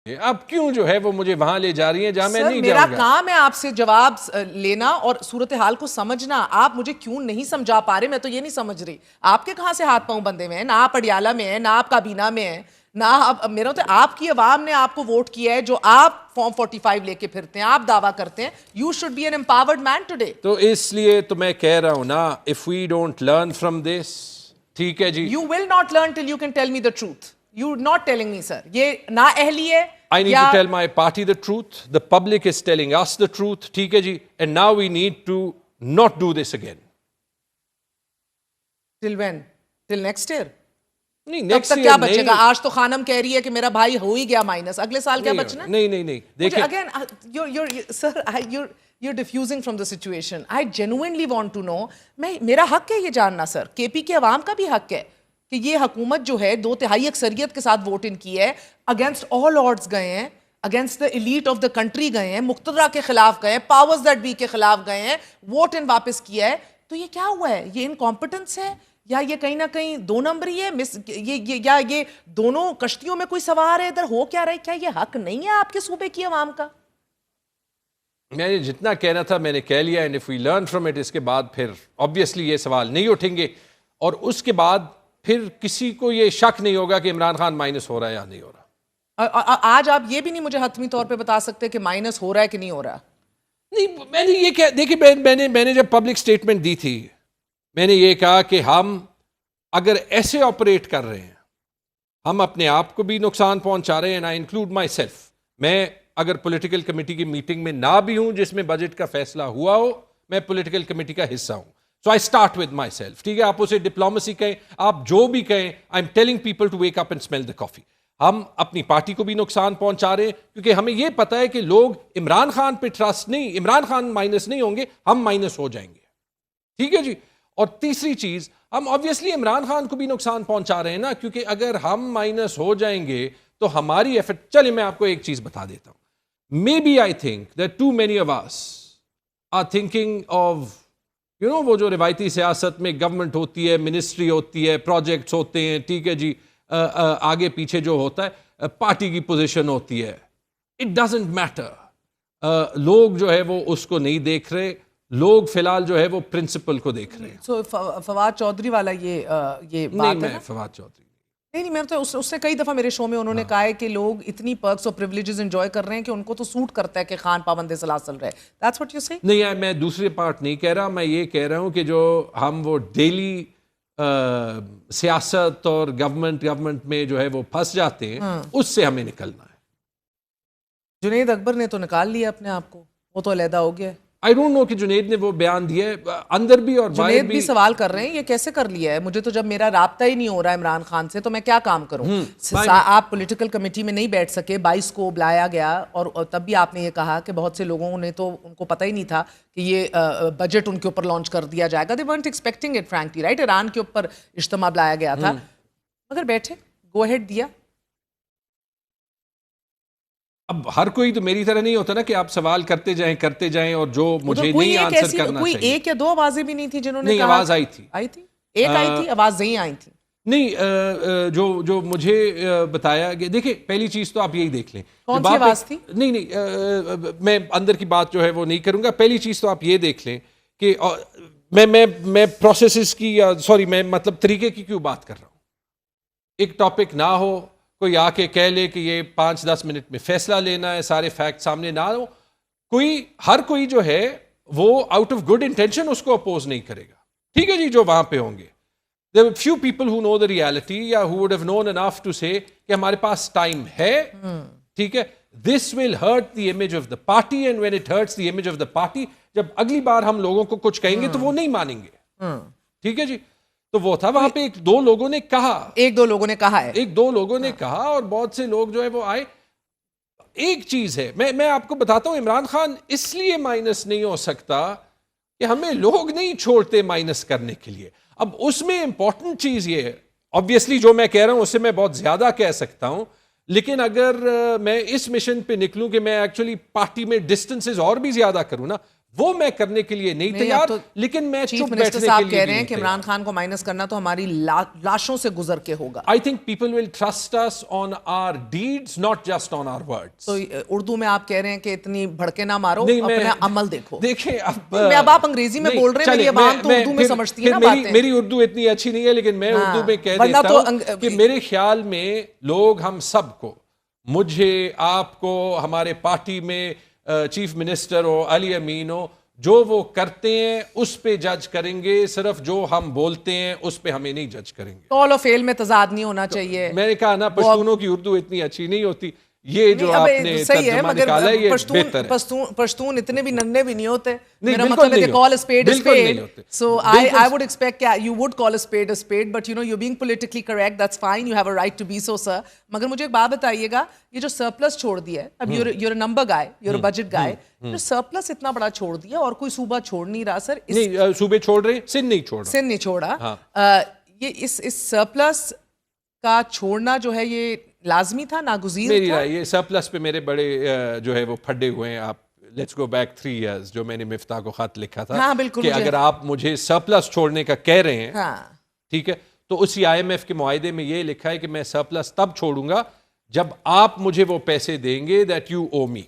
اب کیوں جو ہے وہ مجھے وہاں لے جا رہی ہیں جہاں میں نہیں میرا جاؤں گا؟ کام ہے آپ سے جواب لینا اور صورتحال کو سمجھنا. آپ مجھے کیوں نہیں سمجھا پا رہے, میں تو یہ نہیں سمجھ رہی آپ کے کہاں سے ہاتھ پاؤں بندے میں ہیں. نہ آپ اڈیالہ میں ہیں, نہ آپ کابینہ میں ہیں, نہ میرا تو آپ کی عوام نے آپ کو ووٹ کیا ہے جو آپ فارم 45 لے کے پھرتے ہیں, آپ دعویٰ کرتے ہیں. You should be an empowered man today. تو اس لیے تو میں کہہ رہا ہوں نا, if we don't learn from this, ٹھیک ہے جی. You will not learn till you can tell me the truth. You're not telling me, sir. یہ نا اہلی ہے. I need to tell my party the truth. The public is telling us the truth. ٹھیک ہے جی. And now we need to not do this again. Till when? Till next year? نہیں, تب next تک year کیا بچے گا؟ نہیں. آج تو خانم کہہ رہی ہے کہ میرا بھائی ہو ہی گیا مائنس, اگلے سال کیا بچنا ہے؟ نہیں. دیکھیں, Again, sir, you're diffusing from the situation. I genuinely want to know. میرا حق ہے یہ جاننا سر, کے پی کے عوام کا بھی حق ہے کہ یہ حکومت جو ہے 2/3 اکثریت کے ساتھ ووٹ ان کی ہے, اگینسٹ آل آڈز گئے ہیں, against the elite of the country گئے ہیں, مقتدرہ کے خلاف گئے ہیں, پاورز دیٹ بی کے خلاف گئے ہیں, ووٹ ان واپس کیا ہے. تو یہ کیا ہوا ہے؟ یہ انکمپٹنس ہے یا یہ کہیں نہ کہیں دو نمبری ہے, یا یہ دونوں کشتیوں میں کوئی سوار ہے, ادھر ہو کیا رہا ہے؟ کیا یہ حق نہیں ہے آپ کے صوبے کی عوام کا؟ میں نے جتنا کہنا تھا میں نے کہہ لیا. And if we learn from it, اس کے بعد پھر obviously یہ سوال نہیں اٹھیں گے, اور اس کے بعد پھر کسی کو یہ شک نہیں ہوگا کہ عمران خان مائنس ہو رہا ہے یا نہیں ہو رہا. آج آپ یہ بھی نہیں مجھے حتمی طور پہ بتا سکتے کہ مائنس ہو رہا ہے کہ نہیں ہو رہا. نہیں, میں نے یہ کہا, دیکھیں میں نے جب پبلک سٹیٹمنٹ دی تھی, میں نے یہ کہا کہ ہم اگر ایسے آپریٹ کر رہے ہیں, ہم اپنے آپ کو بھی نقصان پہنچا رہے ہیں. And I include my self. میں اگر پولیٹیکل کمیٹی کی میٹنگ میں نہ بھی ہوں جس میں بجٹ کا فیصلہ ہوا ہو, میں پولیٹیکل کمیٹی کا حصہ ہوں. So I start with myself. ٹھیک ہے, آپ اسے ڈپلومسی کہیں, آپ جو بھی کہیں, I am telling people to wake up and smell the coffee. ہم اپنی پارٹی کو بھی نقصان پہنچا رہے ہیں کیونکہ ہمیں یہ پتا ہے کہ لوگ عمران خان پہ ٹرسٹ نہیں, عمران خان مائنس نہیں ہوں گے, ہم مائنس ہو جائیں گے. ٹھیک ہے جی. اور تیسری چیز, ہم obviously عمران خان کو بھی نقصان پہنچا رہے ہیں نا, کیونکہ اگر ہم مائنس ہو جائیں گے تو ہماری ایفرٹ. چلیں میں آپ کو ایک چیز بتا دیتا ہوں. Maybe I think that too many of us are thinking of, وہ جو روایتی سیاست میں گورنمنٹ ہوتی ہے, منسٹری ہوتی ہے, پروجیکٹس ہوتے ہیں, ٹھیک ہے جی, آگے پیچھے جو ہوتا ہے پارٹی کی پوزیشن ہوتی ہے. It doesn't matter. لوگ جو ہے وہ اس کو نہیں دیکھ رہے, لوگ فی الحال جو ہے وہ پرنسپل کو دیکھ رہے ہیں. سو فواد چودھری والا یہ بات ہے. میں فواد چودھری نہیں, میں تو اس نے کئی دفعہ میرے شو میں انہوں نے کہا ہے کہ لوگ اتنی پرکس اور پریولیجز انجوائے کر رہے ہیں کہ ان کو تو سوٹ کرتا ہے کہ خان پابند سلاسل رہے. That's what you say? نہیں, میں دوسرے پارٹ نہیں کہہ رہا. میں یہ کہہ رہا ہوں کہ جو ہم وہ ڈیلی سیاست اور گورنمنٹ میں جو ہے وہ پھنس جاتے ہیں, اس سے ہمیں نکلنا ہے. جنید اکبر نے تو نکال لیا اپنے آپ کو, وہ تو علیحدہ ہو گیا. I don't know کہ جنید نے وہ بیان دیا ہے, اندر بھی اور باہر جنید بھی سوال کر رہے ہیں یہ کیسے کر لیا ہے. مجھے تو جب میرا رابطہ ہی نہیں ہو رہا عمران خان سے تو میں کیا کام کروں. آپ پولیٹیکل کمیٹی میں نہیں بیٹھ سکے, 22 کو بلایا گیا, اور تب بھی آپ نے یہ کہا کہ بہت سے لوگوں نے تو ان کو پتہ ہی نہیں تھا کہ یہ بجٹ ان کے اوپر لانچ کر دیا جائے گا. They weren't expecting it frankly, right? Iran کے اوپر اجتماع بلایا گیا تھا, مگر بیٹھے, گو ہیڈ دیا. اب ہر کوئی تو میری طرح نہیں ہوتا نا کہ آپ سوال کرتے جائیں اور جو مجھے نہیں آنسر کرنا کوئی چاہیے. ایک یا دو آوازیں بھی نہیں تھی جنہوں نے نہیں, آواز آئی تھی, ایک آئی تھی, آواز نہیں آئی تھی. نہیں, جو مجھے بتایا کہ دیکھیں پہلی چیز تو آپ یہی دیکھ لیں. کون سی آواز تھی؟ نہیں, میں اندر کی بات جو ہے وہ نہیں کروں گا. پہلی چیز تو آپ یہ دیکھ لیں کہ میں پروسیسز کی یا سوری میں مطلب طریقے کی کیوں بات کر رہا ہوں. ایک ٹاپک نہ ہو, کوئی آ کے کہہ لے کہ یہ 5-10 منٹ میں فیصلہ لینا ہے, سارے فیکٹ سامنے نہ ہو, ہر کوئی جو ہے وہ آؤٹ آف گڈ انٹینشن اس کو اپوز نہیں کرے گا. ٹھیک ہے جی, جو وہاں پہ ہوں گے. There were few people who know the reality یا who would have known enough to say کہ ہمارے پاس ٹائم ہے. ٹھیک ہے, this will hurt the image of the party, and when it hurts the image of the party, جب اگلی بار ہم لوگوں کو کچھ کہیں گے تو وہ نہیں مانیں گے. ٹھیک ہے جی. تو وہ تھا وہاں پہ ایک دو لوگوں نے کہا اور بہت سے لوگ جو ہے وہ آئے. ایک چیز ہے, میں آپ کو بتاتا ہوں, عمران خان اس لیے مائنس نہیں ہو سکتا کہ ہمیں لوگ نہیں چھوڑتے مائنس کرنے کے لیے. اب اس میں امپورٹنٹ چیز یہ ہے, obviously جو میں کہہ رہا ہوں اس سے میں بہت زیادہ کہہ سکتا ہوں, لیکن اگر میں اس مشن پہ نکلوں کہ میں ایکچولی پارٹی میں ڈسٹنسز اور بھی زیادہ کروں نا, وہ میں کرنے کے لیے نہیں تیار, تو لیکن میں چیف چپ منسٹر بیٹھنے کے صاحب لیے کہہ رہے بھی ہیں نہیں کہ تیار. عمران خان کو مائنس کرنا تو ہماری لاشوں سے گزر کے ہوگا. I think people will trust us on our deeds, not just on our words. تو اردو میں آپ کہہ رہے ہیں کہ اتنی بھڑکے نہ مارو, نہیں, اپنا عمل دیکھو. دیکھیں اب آپ انگریزی میں بول رہے ہیں, میری عوام تو اردو میں سمجھتی ہے نا باتیں. میری اردو اتنی اچھی نہیں ہے, لیکن میں اردو میں کہہ دیتا ہوں کہ میرے خیال میں لوگ ہم سب کو, مجھے, آپ کو, ہمارے پارٹی میں چیف منسٹر ہو, علی امین ہو, جو وہ کرتے ہیں اس پہ جج کریں گے, صرف جو ہم بولتے ہیں اس پہ ہمیں نہیں جج کریں گے. قول و فعل میں تضاد نہیں ہونا چاہیے. میں نے کہا نا, پشتونوں کی اردو اتنی اچھی نہیں ہوتی. یہ جو آپ نے ترجمہ نکالا ہے یہ بہتر ہے. پشتون اتنے بھی ننھے بھی نہیں ہوتے. نہیں, میرا بالکل مطلب ہے نہیں کہ call a spade a بالکل نہیں spade. ہوتے. So I would expect that you would call a spade, but you know you're being politically correct. That's fine. You have a right to be so, sir. مگر مجھے ایک بات بتائیے گا, یہ جو سرپلس چھوڑ دیا ہے, اب you're a number guy, you're a budget guy, جو سرپلس اتنا بڑا چھوڑ دیا اور کوئی صوبہ چھوڑ نہیں رہا سر. نہیں, صوبے چھوڑ رہے ہیں, سندھ نہیں چھوڑ رہا. سندھ نہیں چھوڑا. یہ اس سرپلس کا چھوڑنا جو ہے یہ لازمی تھا, ناگزیر میری تھا. رائے یہ سرپلس پہ میرے بڑے جو ہے وہ پھڈے ہوئے ہیں. آپ لیٹس گو بیک 3 years جو میں نے مفتاح کو خط لکھا تھا کہ اگر آپ مجھے سرپلس چھوڑنے کا کہہ رہے ہیں, ٹھیک ہے, تو اسی IMF کے معاہدے میں یہ لکھا ہے کہ میں سرپلس تب چھوڑوں گا جب آپ مجھے وہ پیسے دیں گے that you owe me.